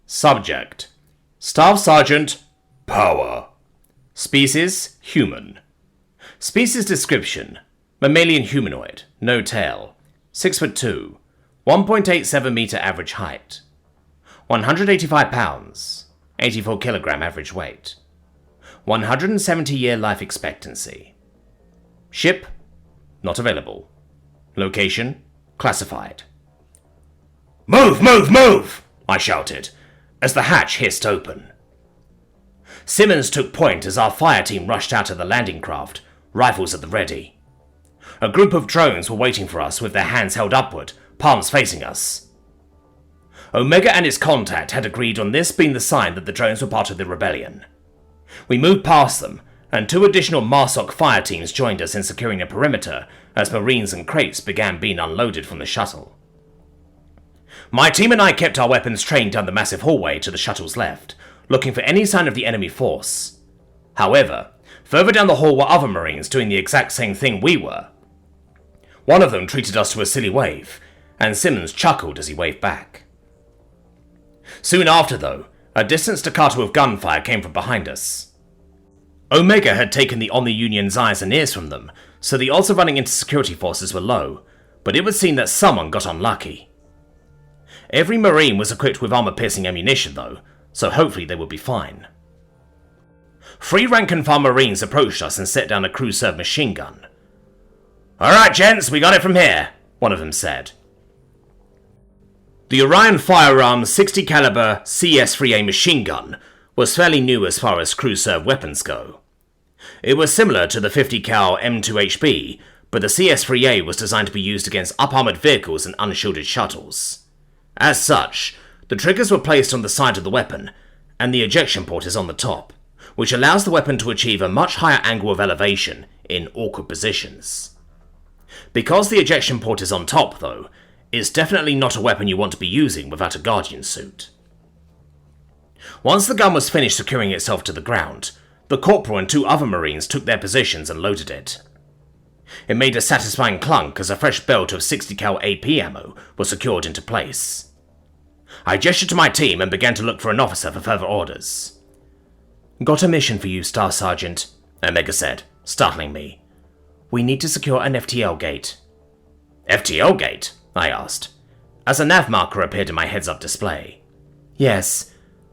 Subject: Staff Sergeant, Power. Species: Human. Species description: Mammalian humanoid, no tail, 6'2", 1.87 meter average height, 185 pounds, 84 kilogram average weight, 170-year life expectancy. Ship: not available. Location: classified. "Move, move, move!" I shouted, as the hatch hissed open. Simmons took point as our fire team rushed out of the landing craft, rifles at the ready. A group of drones were waiting for us with their hands held upward, palms facing us. Omega and his contact had agreed on this being the sign that the drones were part of the rebellion. We moved past them, and 2 additional MARSOC fire teams joined us in securing a perimeter as Marines and crates began being unloaded from the shuttle. My team and I kept our weapons trained down the massive hallway to the shuttle's left, looking for any sign of the enemy force. However, further down the hall were other Marines doing the exact same thing we were. One of them treated us to a silly wave, and Simmons chuckled as he waved back. Soon after, though, a distant staccato of gunfire came from behind us. Omega had taken the Omni-Union's eyes and ears from them, so the odds of running into security forces were low, but it would seem that someone got unlucky. Every Marine was equipped with armor-piercing ammunition, though, so hopefully they would be fine. 3 rank-and-file Marines approached us and set down a crew-served machine gun. "Alright, gents, we got it from here," one of them said. The Orion Firearms 60 caliber CS-3A machine gun was fairly new as far as crew-served weapons go. It was similar to the 50 cal M2HB, but the CS-3A was designed to be used against up-armored vehicles and unshielded shuttles. As such, the triggers were placed on the side of the weapon, and the ejection port is on the top, which allows the weapon to achieve a much higher angle of elevation in awkward positions. Because the ejection port is on top, though, it's definitely not a weapon you want to be using without a Guardian suit. Once the gun was finished securing itself to the ground, the Corporal and 2 other Marines took their positions and loaded it. It made a satisfying clunk as a fresh belt of 60 cal AP ammo was secured into place. I gestured to my team and began to look for an officer for further orders. "Got a mission for you, Staff Sergeant," Omega said, startling me. "We need to secure an FTL gate." "FTL gate?" I asked, as a nav marker appeared in my heads-up display. "Yes.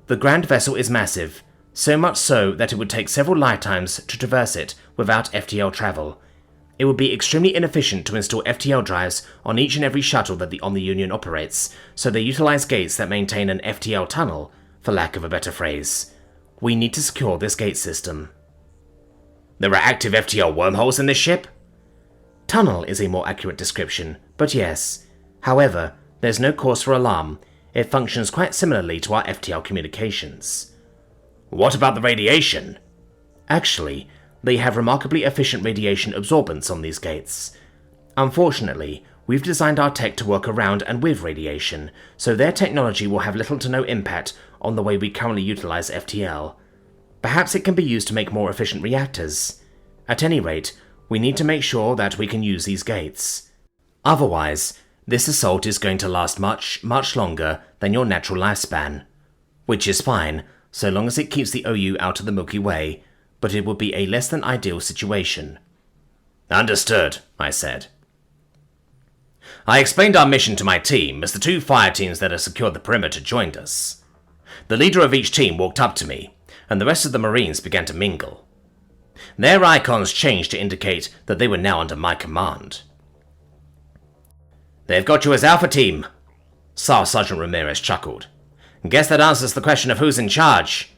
The Grand Vessel is massive, so much so that it would take several lifetimes to traverse it without FTL travel. It would be extremely inefficient to install FTL drives on each and every shuttle that the Omni-Union operates, so they utilize gates that maintain an FTL tunnel, for lack of a better phrase. We need to secure this gate system." "There are active FTL wormholes in this ship?" "Tunnel is a more accurate description, but yes. However, there's no cause for alarm. It functions quite similarly to our FTL communications." "What about the radiation?" "Actually, they have remarkably efficient radiation absorbance on these gates. Unfortunately, we've designed our tech to work around and with radiation, so their technology will have little to no impact on the way we currently utilize FTL. Perhaps it can be used to make more efficient reactors. At any rate, we need to make sure that we can use these gates. Otherwise, this assault is going to last much, much longer than your natural lifespan. Which is fine, so long as it keeps the OU out of the Milky Way, but it would be a less than ideal situation." "Understood," I said. I explained our mission to my team as the 2 fire teams that had secured the perimeter joined us. The leader of each team walked up to me, and the rest of the Marines began to mingle. Their icons changed to indicate that they were now under my command. "They've got you as Alpha Team," Staff Sergeant Ramirez chuckled. "Guess that answers the question of who's in charge."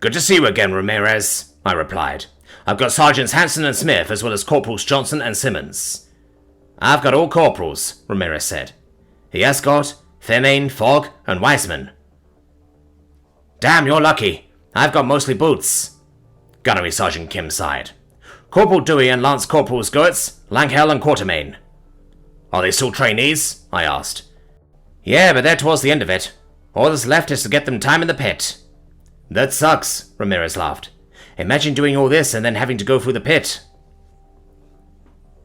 "Good to see you again, Ramirez," I replied. "I've got Sergeants Hanson and Smith, as well as Corporals Johnson and Simmons." "I've got all Corporals," Ramirez said. "He has got Femane, Fogg, and Wiseman." "Damn, you're lucky. I've got mostly Boots." Gunnery Sergeant Kim sighed. "Corporal Dewey and Lance Corporals Goetz, Langhell, and Quartermain." "Are they still trainees?" I asked. "Yeah, but they're towards the end of it. All that's left is to get them time in the pit." "That sucks," Ramirez laughed. "Imagine doing all this and then having to go through the pit."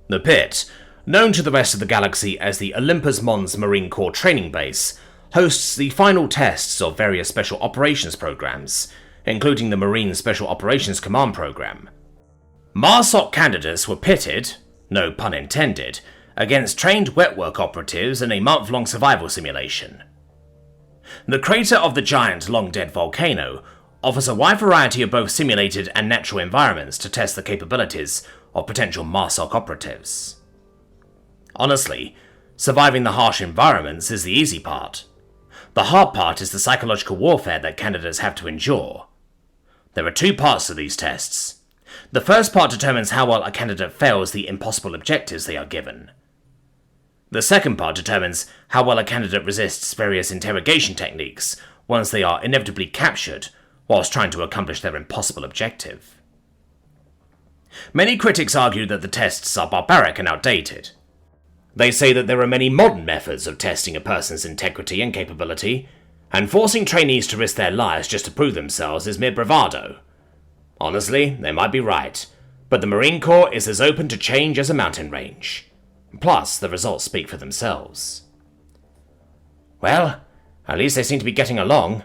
The pit, known to the rest of the galaxy as the Olympus Mons Marine Corps Training Base, hosts the final tests of various special operations programs, including the Marine Special Operations Command Program. MARSOC candidates were pitted, no pun intended, against trained wetwork operatives in a month-long survival simulation. The crater of the giant long-dead volcano offers a wide variety of both simulated and natural environments to test the capabilities of potential MARSOC operatives. Honestly, surviving the harsh environments is the easy part. The hard part is the psychological warfare that candidates have to endure. There are two parts to these tests. The first part determines how well a candidate fails the impossible objectives they are given. The second part determines how well a candidate resists various interrogation techniques once they are inevitably captured whilst trying to accomplish their impossible objective. Many critics argue that the tests are barbaric and outdated. They say that there are many modern methods of testing a person's integrity and capability, and forcing trainees to risk their lives just to prove themselves is mere bravado. Honestly, they might be right, but the Marine Corps is as open to change as a mountain range. Plus, the results speak for themselves. Well, at least they seem to be getting along,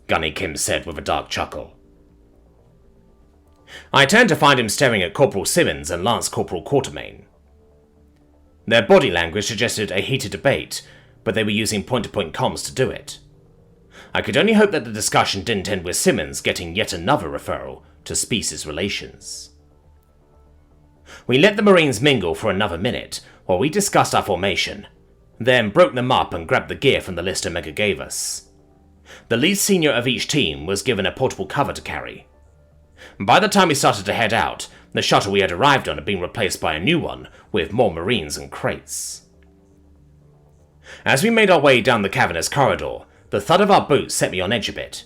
Gunny Kim said with a dark chuckle. I turned to find him staring at Corporal Simmons and Lance Corporal Quatermain. Their body language suggested a heated debate, but they were using point-to-point comms to do it. I could only hope that the discussion didn't end with Simmons getting yet another referral to species relations. We let the Marines mingle for another minute while we discussed our formation, then broke them up and grabbed the gear from the list Omega gave us. The lead senior of each team was given a portable cover to carry. By the time we started to head out, the shuttle we had arrived on had been replaced by a new one with more Marines and crates. As we made our way down the cavernous corridor, the thud of our boots set me on edge a bit.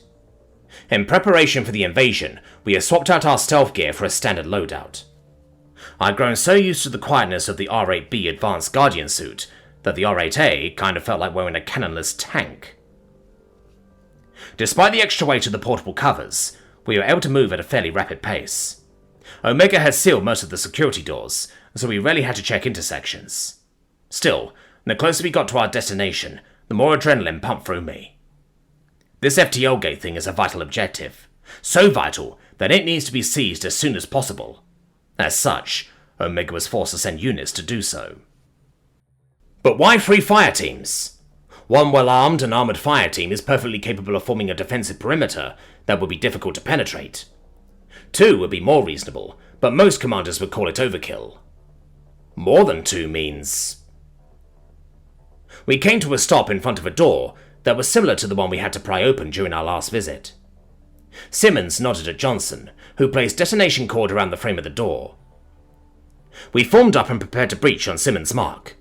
In preparation for the invasion, we had swapped out our stealth gear for a standard loadout. I'd grown so used to the quietness of the R-8B Advanced Guardian suit that the R-8A kind of felt like wearing a cannonless tank. Despite the extra weight of the portable covers, we were able to move at a fairly rapid pace. Omega had sealed most of the security doors, so we rarely had to check intersections. Still, the closer we got to our destination, the more adrenaline pumped through me. This FTL gate thing is a vital objective, so vital that it needs to be seized as soon as possible. As such, Omega was forced to send units to do so. But why 3 fire teams? One well-armed and armoured fire team is perfectly capable of forming a defensive perimeter that would be difficult to penetrate. 2 would be more reasonable, but most commanders would call it overkill. More than 2 means... We came to a stop in front of a door that was similar to the one we had to pry open during our last visit. Simmons nodded at Johnson, who placed detonation cord around the frame of the door. We formed up and prepared to breach on Simmons' mark.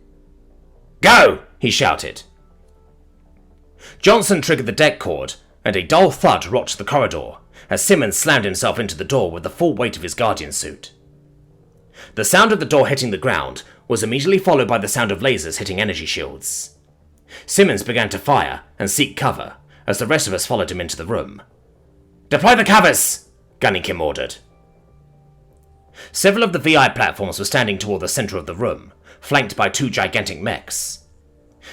"Go!" he shouted. Johnson triggered the deck cord, and a dull thud rocked the corridor as Simmons slammed himself into the door with the full weight of his Guardian suit. The sound of the door hitting the ground was immediately followed by the sound of lasers hitting energy shields. Simmons began to fire and seek cover as the rest of us followed him into the room. "Deploy the covers!" Gunny Kim ordered. Several of the VI platforms were standing toward the center of the room, flanked by 2 gigantic mechs.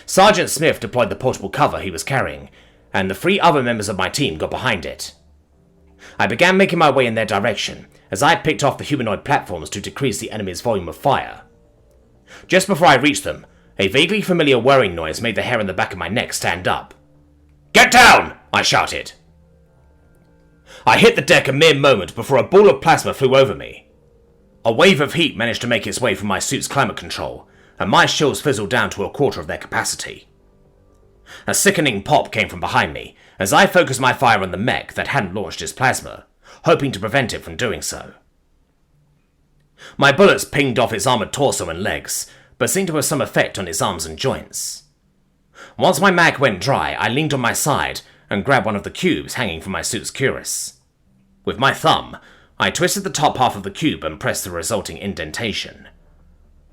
Sergeant Smith deployed the portable cover he was carrying, and the 3 other members of my team got behind it. I began making my way in their direction, as I picked off the humanoid platforms to decrease the enemy's volume of fire. Just before I reached them, a vaguely familiar whirring noise made the hair on the back of my neck stand up. "Get down!" I shouted. I hit the deck a mere moment before a ball of plasma flew over me. A wave of heat managed to make its way from my suit's climate control, and my shields fizzled down to a quarter of their capacity. A sickening pop came from behind me, as I focused my fire on the mech that hadn't launched its plasma, hoping to prevent it from doing so. My bullets pinged off its armored torso and legs, but seemed to have some effect on its arms and joints. Once my mag went dry, I leaned on my side and grabbed one of the cubes hanging from my suit's cuirass. With my thumb, I twisted the top half of the cube and pressed the resulting indentation.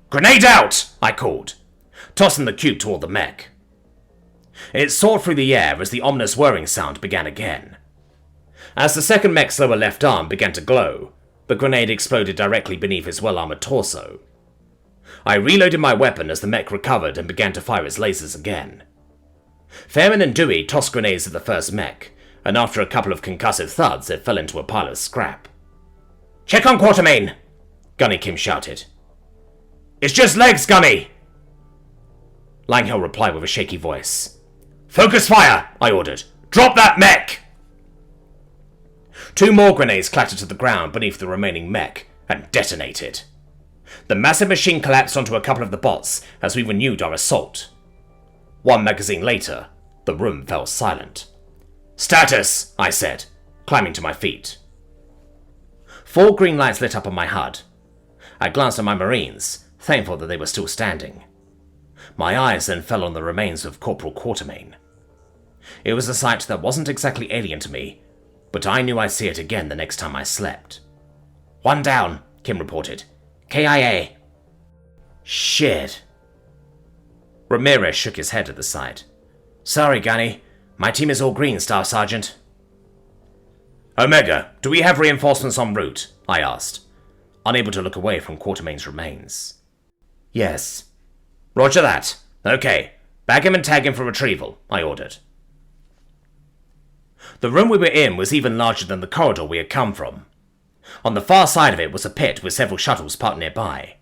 "Grenade out!" I called, tossing the cube toward the mech. It soared through the air as the ominous whirring sound began again. As the second mech's lower left arm began to glow, the grenade exploded directly beneath its well-armored torso. I reloaded my weapon as the mech recovered and began to fire its lasers again. Fairman and Dewey tossed grenades at the first mech, and after a couple of concussive thuds, it fell into a pile of scrap. "Check on Quatermain!" Gunny Kim shouted. "It's just legs, Gunny!" Langhill replied with a shaky voice. "Focus fire!" I ordered. "Drop that mech!" 2 more grenades clattered to the ground beneath the remaining mech and detonated. The massive machine collapsed onto a couple of the bots as we renewed our assault. 1 magazine later, the room fell silent. "Status!" I said, climbing to my feet. 4 green lights lit up on my HUD. I glanced at my Marines, thankful that they were still standing. My eyes then fell on the remains of Corporal Quatermain. It was a sight that wasn't exactly alien to me, but I knew I'd see it again the next time I slept. "1 down," Kim reported. "KIA." "Shit." Ramirez shook his head at the sight. "Sorry, Gunny. My team is all green, Staff Sergeant." "Omega, do we have reinforcements en route?" I asked, unable to look away from Quatermain's remains. "Yes." "Roger that. Okay, bag him and tag him for retrieval," I ordered. The room we were in was even larger than the corridor we had come from. On the far side of it was a pit with several shuttles parked nearby.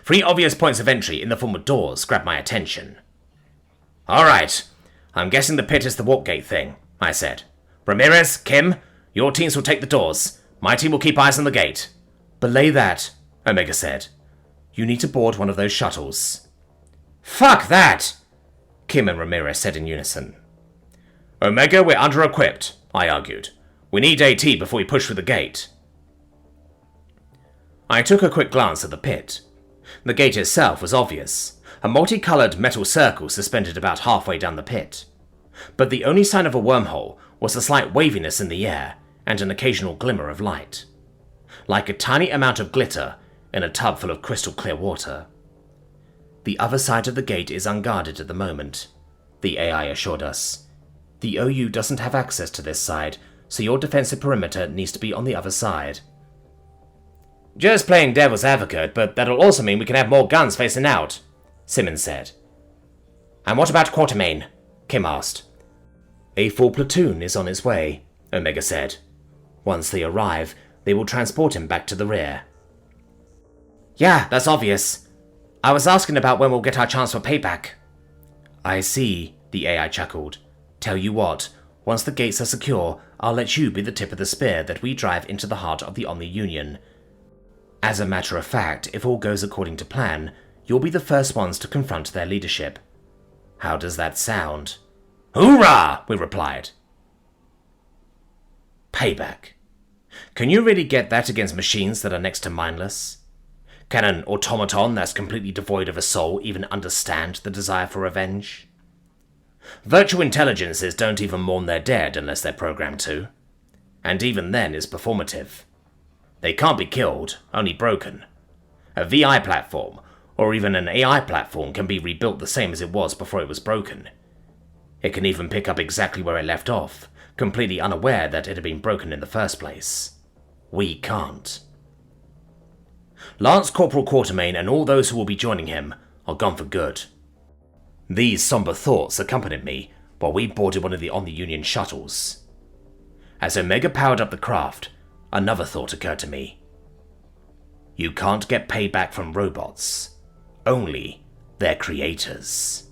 3 obvious points of entry in the form of doors grabbed my attention. "Alright, I'm guessing the pit is the warp gate thing," I said. "Ramirez, Kim, your teams will take the doors. My team will keep eyes on the gate." "Belay that," Omega said. "You need to board one of those shuttles." "Fuck that!" Kim and Ramirez said in unison. "Omega, we're under-equipped," I argued. "We need AT before we push through the gate." I took a quick glance at the pit. The gate itself was obvious, a multicolored metal circle suspended about halfway down the pit. But the only sign of a wormhole was a slight waviness in the air and an occasional glimmer of light. Like a tiny amount of glitter in a tub full of crystal clear water. "The other side of the gate is unguarded at the moment," the AI assured us. "The OU doesn't have access to this side, so your defensive perimeter needs to be on the other side." "Just playing devil's advocate, but that'll also mean we can have more guns facing out," Simmons said. "And what about Quatermain?" Kim asked. "A full platoon is on its way," Omega said. "Once they arrive, they will transport him back to the rear." "Yeah, that's obvious. I was asking about when we'll get our chance for payback." "I see," the AI chuckled. "Tell you what, once the gates are secure, I'll let you be the tip of the spear that we drive into the heart of the Omni Union. As a matter of fact, if all goes according to plan, you'll be the first ones to confront their leadership. How does that sound?" "Hoorah!" we replied. Payback. Can you really get that against machines that are next to mindless? Can an automaton that's completely devoid of a soul even understand the desire for revenge? Virtual intelligences don't even mourn their dead unless they're programmed to. And even then it's performative. They can't be killed, only broken. A VI platform, or even an AI platform, can be rebuilt the same as it was before it was broken. It can even pick up exactly where it left off, completely unaware that it had been broken in the first place. We can't. Lance Corporal Quatermain and all those who will be joining him are gone for good. These somber thoughts accompanied me while we boarded one of the Omni Union shuttles. As Omega powered up the craft, another thought occurred to me. You can't get payback from robots, only their creators.